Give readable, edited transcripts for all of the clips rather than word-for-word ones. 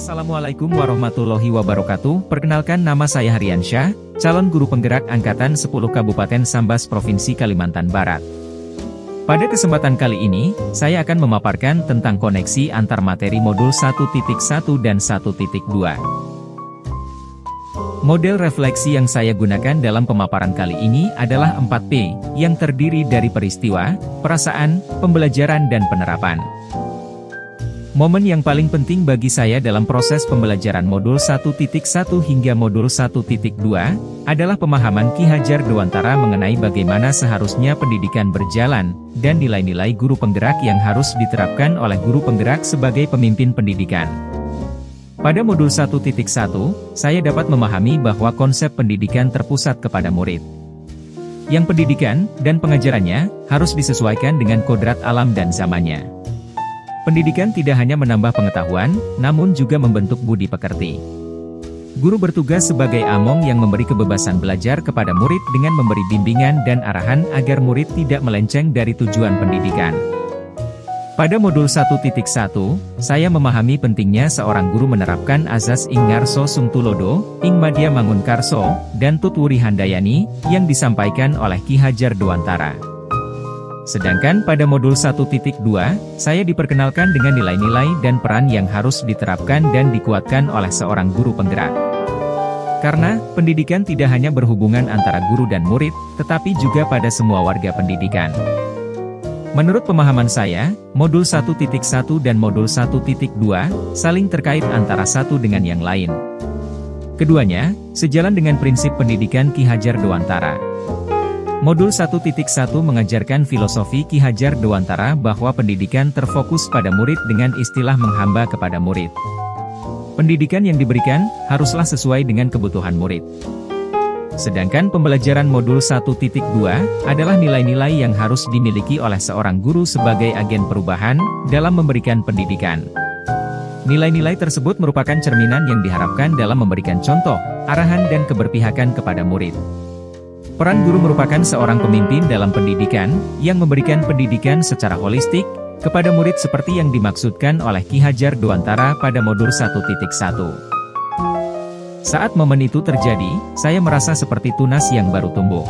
Assalamualaikum warahmatullahi wabarakatuh. Perkenalkan, nama saya Haryansyah, calon guru penggerak angkatan 10 Kabupaten Sambas Provinsi Kalimantan Barat. Pada kesempatan kali ini, saya akan memaparkan tentang koneksi antar materi modul 1.1 dan 1.2. Model refleksi yang saya gunakan dalam pemaparan kali ini adalah 4P, yang terdiri dari peristiwa, perasaan, pembelajaran dan penerapan. Momen yang paling penting bagi saya dalam proses pembelajaran modul 1.1 hingga modul 1.2, adalah pemahaman Ki Hajar Dewantara mengenai bagaimana seharusnya pendidikan berjalan, dan nilai-nilai guru penggerak yang harus diterapkan oleh guru penggerak sebagai pemimpin pendidikan. Pada modul 1.1, saya dapat memahami bahwa konsep pendidikan terpusat kepada murid. Yang pendidikan dan pengajarannya harus disesuaikan dengan kodrat alam dan zamannya. Pendidikan tidak hanya menambah pengetahuan, namun juga membentuk budi pekerti. Guru bertugas sebagai among yang memberi kebebasan belajar kepada murid dengan memberi bimbingan dan arahan agar murid tidak melenceng dari tujuan pendidikan. Pada modul 1.1, saya memahami pentingnya seorang guru menerapkan azas ing ngarso sungtulodo, ing madya mangunkarso, dan tutwuri handayani, yang disampaikan oleh Ki Hajar Dewantara. Sedangkan pada modul 1.2, saya diperkenalkan dengan nilai-nilai dan peran yang harus diterapkan dan dikuatkan oleh seorang guru penggerak. Karena, pendidikan tidak hanya berhubungan antara guru dan murid, tetapi juga pada semua warga pendidikan. Menurut pemahaman saya, modul 1.1 dan modul 1.2 saling terkait antara satu dengan yang lain. Keduanya, sejalan dengan prinsip pendidikan Ki Hajar Dewantara. Modul 1.1 mengajarkan filosofi Ki Hajar Dewantara bahwa pendidikan terfokus pada murid dengan istilah menghamba kepada murid. Pendidikan yang diberikan haruslah sesuai dengan kebutuhan murid. Sedangkan pembelajaran modul 1.2 adalah nilai-nilai yang harus dimiliki oleh seorang guru sebagai agen perubahan dalam memberikan pendidikan. Nilai-nilai tersebut merupakan cerminan yang diharapkan dalam memberikan contoh, arahan dan keberpihakan kepada murid. Peran guru merupakan seorang pemimpin dalam pendidikan, yang memberikan pendidikan secara holistik, kepada murid seperti yang dimaksudkan oleh Ki Hajar Dewantara pada modul 1.1. Saat momen itu terjadi, saya merasa seperti tunas yang baru tumbuh.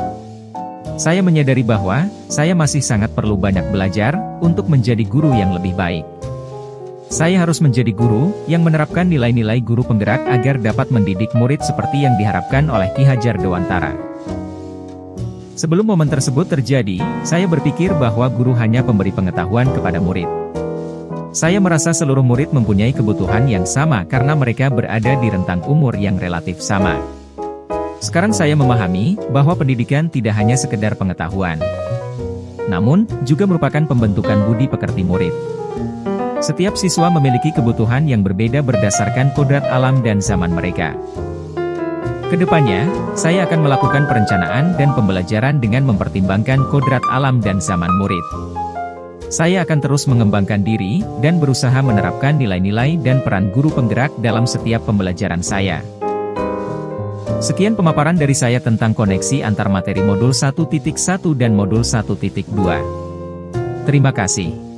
Saya menyadari bahwa, saya masih sangat perlu banyak belajar, untuk menjadi guru yang lebih baik. Saya harus menjadi guru, yang menerapkan nilai-nilai guru penggerak agar dapat mendidik murid seperti yang diharapkan oleh Ki Hajar Dewantara. Sebelum momen tersebut terjadi, saya berpikir bahwa guru hanya pemberi pengetahuan kepada murid. Saya merasa seluruh murid mempunyai kebutuhan yang sama karena mereka berada di rentang umur yang relatif sama. Sekarang saya memahami bahwa pendidikan tidak hanya sekedar pengetahuan, namun juga merupakan pembentukan budi pekerti murid. Setiap siswa memiliki kebutuhan yang berbeda berdasarkan kodrat alam dan zaman mereka. Kedepannya, saya akan melakukan perencanaan dan pembelajaran dengan mempertimbangkan kodrat alam dan zaman murid. Saya akan terus mengembangkan diri, dan berusaha menerapkan nilai-nilai dan peran guru penggerak dalam setiap pembelajaran saya. Sekian pemaparan dari saya tentang koneksi antar materi modul 1.1 dan modul 1.2. Terima kasih.